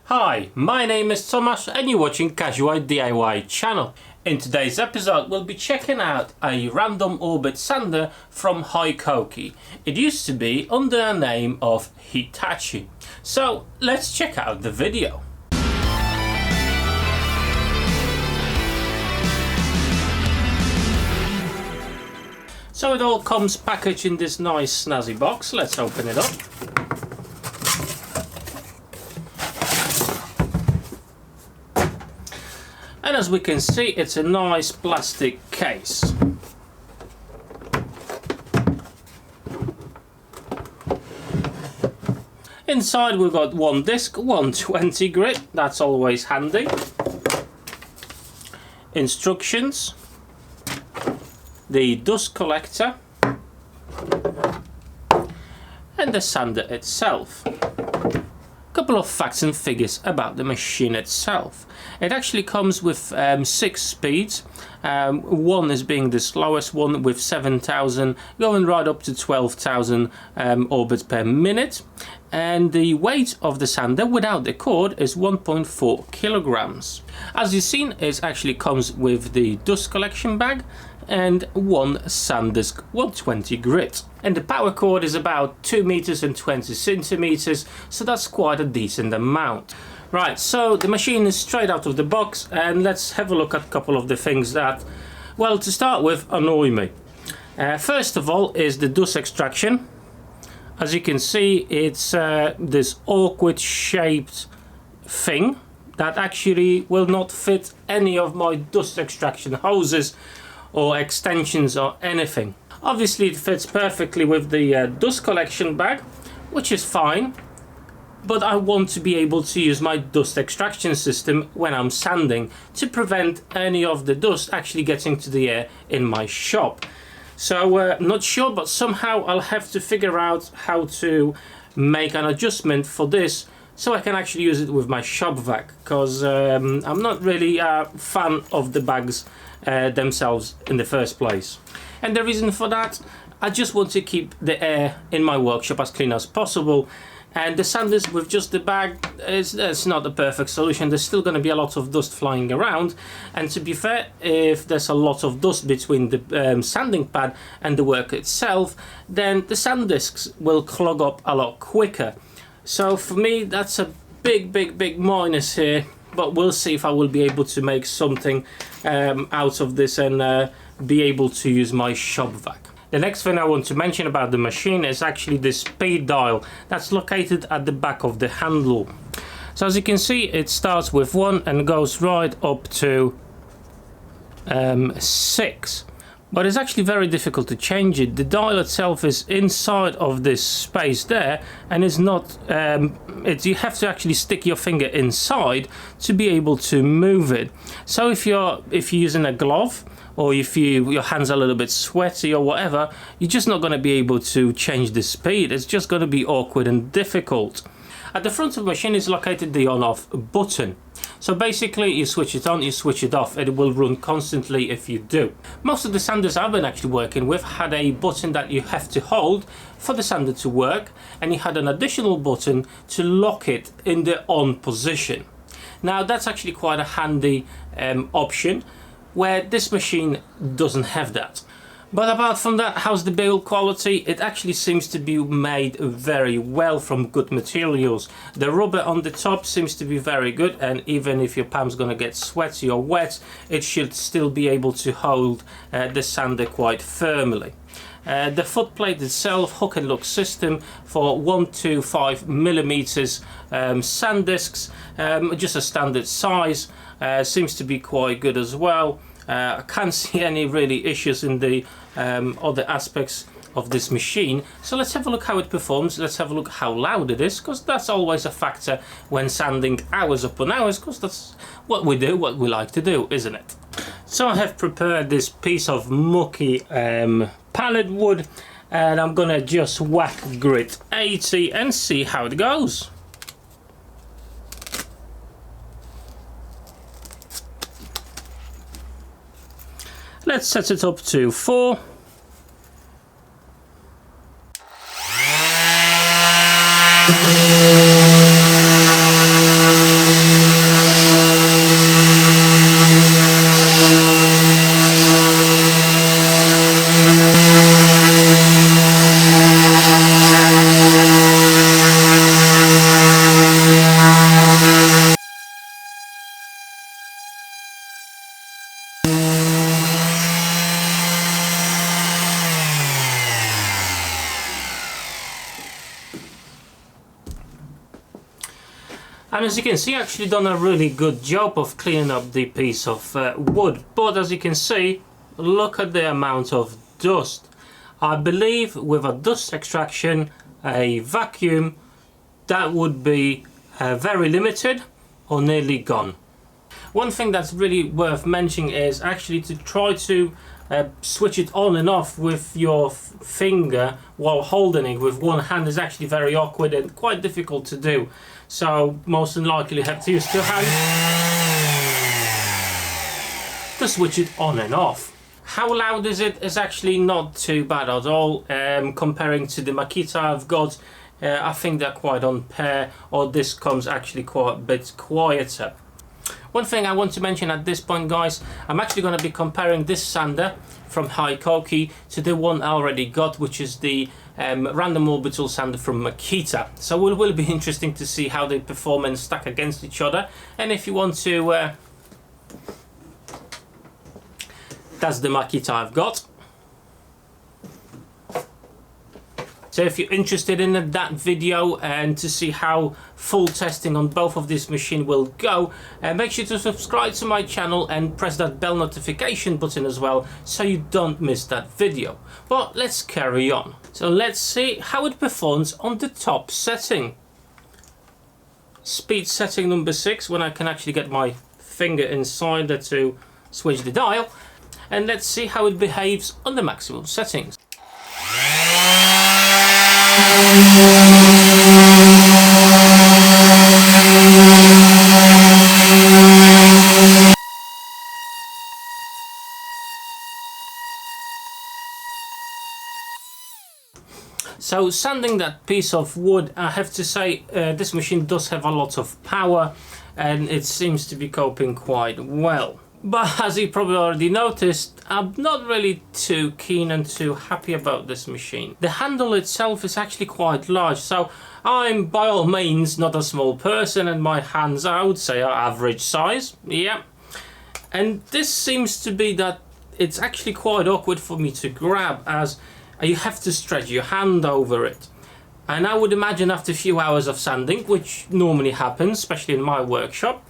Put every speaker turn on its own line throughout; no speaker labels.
Hi, my name is Thomas and you're watching Casual DIY channel. In today's episode we'll be checking out a random orbit sander from Hikoki. It used to be under the name of Hitachi. So let's check out the video. So it all comes packaged in this nice snazzy box. Let's open it up. And as we can see, it's a nice plastic case. Inside we've got one disc, 120 grit, that's always handy. Instructions, the dust collector, and the sander itself. Couple of facts and figures about the machine itself. It actually comes with 6 speeds. One is being the slowest one with 7,000 going right up to 12,000 orbits per minute, and the weight of the sander without the cord is 1.4 kilograms. As you've seen, it actually comes with the dust collection bag and one SanDisk 120 grit, and the power cord is about 2 meters and 20 centimeters, so that's quite a decent amount. Right, so the machine is straight out of the box, and let's have a look at a couple of the things that, well, to start with, annoy me. First of all is the dust extraction. As you can see, it's this awkward shaped thing that actually will not fit any of my dust extraction hoses or extensions or anything. Obviously it fits perfectly with the dust collection bag, which is fine, but I want to be able to use my dust extraction system when I'm sanding to prevent any of the dust actually getting to the air in my shop. So not sure, but somehow I'll have to figure out how to make an adjustment for this so I can actually use it with my shop vac, because I'm not really a fan of the bags themselves in the first place. And the reason for that, I just want to keep the air in my workshop as clean as possible, and the sanders with just the bag it's not the perfect solution. There's still going to be a lot of dust flying around, and to be fair, if there's a lot of dust between the sanding pad and the work itself, then the sand discs will clog up a lot quicker. So for me, that's a big minus here, but we'll see if I will be able to make something out of this and be able to use my shop vac. The next thing I want to mention about the machine is actually the speed dial that's located at the back of the handle. So as you can see, it starts with 1 and goes right up to 6. But it's actually very difficult to change it. The dial itself is inside of this space there, and is not. You have to actually stick your finger inside to be able to move it. So if you're using a glove, or if your hands are a little bit sweaty or whatever, you're just not going to be able to change the speed. It's just going to be awkward and difficult. At the front of the machine is located the on-off button. So basically you switch it on, you switch it off, it will run constantly if you do. Most of the sanders I've been actually working with had a button that you have to hold for the sander to work, and you had an additional button to lock it in the on position. Now that's actually quite a handy option, where this machine doesn't have that. But apart from that, how's the build quality? It actually seems to be made very well from good materials. The rubber on the top seems to be very good, and even if your palm's gonna get sweaty or wet, it should still be able to hold the sander quite firmly. The footplate itself, hook and look system for 1 to 5 millimeters sand discs, just a standard size, seems to be quite good as well. I can't see any really issues in the other aspects of this machine. So let's have a look how it performs. Let's have a look how loud it is, because that's always a factor when sanding hours upon hours, because that's what we do, what we like to do, isn't it? So I have prepared this piece of mucky pallet wood, and I'm gonna just whack grit 80 and see how it goes. Let's set it up to 4. And as you can see, actually done a really good job of cleaning up the piece of wood. But as you can see, look at the amount of dust. I believe with a dust extraction, a vacuum, that would be very limited or nearly gone. One thing that's really worth mentioning is actually to try to switch it on and off with your finger while holding it with one hand is actually very awkward and quite difficult to do. So most than likely you have to use two hands to switch it on and off. How loud is it? It's actually not too bad at all. Comparing to the Makita I've got, I think they're quite on par, or this comes actually quite a bit quieter. One thing I want to mention at this point, guys, I'm actually going to be comparing this sander from Hikoki to the one I already got, which is the random orbital sander from Makita. So it will be interesting to see how they perform and stack against each other. And if you want to, that's the Makita I've got. So if you're interested in that video and to see how full testing on both of this machine will go, make sure to subscribe to my channel and press that bell notification button as well so you don't miss that video. But let's carry on. So let's see how it performs on the top setting. Speed setting number 6, when I can actually get my finger inside there to switch the dial. And let's see how it behaves on the maximum settings. So sanding that piece of wood, I have to say this machine does have a lot of power and it seems to be coping quite well. But as you probably already noticed, I'm not really too keen and too happy about this machine. The handle itself is actually quite large, so I'm by all means not a small person and my hands, I would say, are average size. Yeah. And this seems to be that it's actually quite awkward for me to grab, as you have to stretch your hand over it. And I would imagine after a few hours of sanding, which normally happens, especially in my workshop,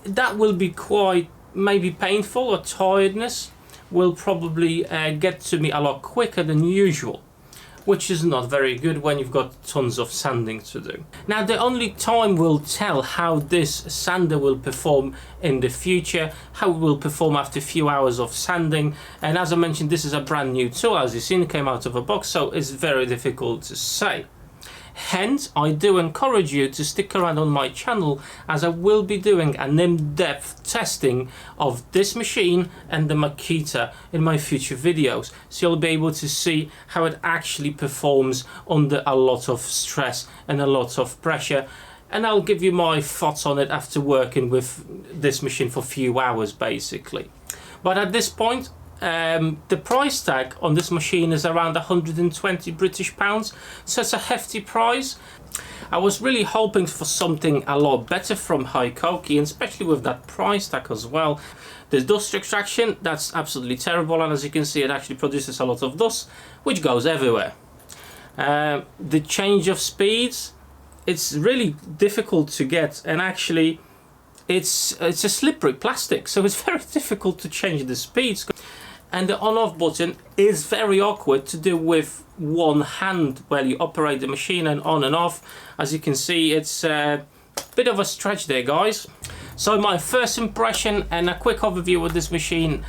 that will be quite maybe painful, or tiredness will probably get to me a lot quicker than usual, which is not very good when you've got tons of sanding to do. Now the only time will tell how this sander will perform in the future, how it will perform after a few hours of sanding. And as I mentioned, this is a brand new tool, as you've seen, it came out of a box, so it's very difficult to say. Hence, I do encourage you to stick around on my channel, as I will be doing an in-depth testing of this machine and the Makita in my future videos. So you'll be able to see how it actually performs under a lot of stress and a lot of pressure. And I'll give you my thoughts on it after working with this machine for a few hours, basically. But at this point, the price tag on this machine is around 120 British pounds, so it's a hefty price. I was really hoping for something a lot better from Hikoki, and especially with that price tag as well. The dust extraction, that's absolutely terrible, and as you can see, it actually produces a lot of dust which goes everywhere. The change of speeds, it's really difficult to get, and actually it's a slippery plastic, so it's very difficult to change the speeds. And the on-off button is very awkward to do with one hand while you operate the machine, and on and off. As you can see, it's a bit of a stretch there, guys. So my first impression and a quick overview of this machine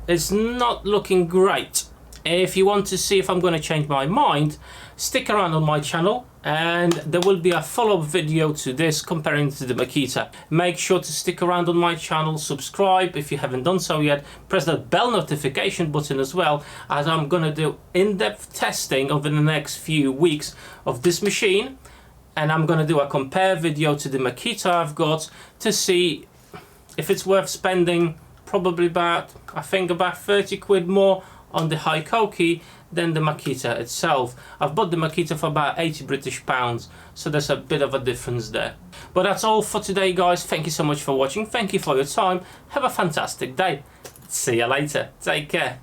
is not looking great. If you want to see if I'm going to change my mind, stick around on my channel and there will be a follow-up video to this comparing to the Makita. Make sure to stick around on my channel, subscribe if you haven't done so yet, press that bell notification button as well, as I'm going to do in-depth testing over the next few weeks of this machine, and I'm going to do a compare video to the Makita I've got to see if it's worth spending probably about, I think about 30 quid more on the Hikoki than the Makita itself. I've bought the Makita for about 80 British pounds, so there's a bit of a difference there. But that's all for today, guys. Thank you so much for watching. Thank you for your time. Have a fantastic day. See you later. Take care.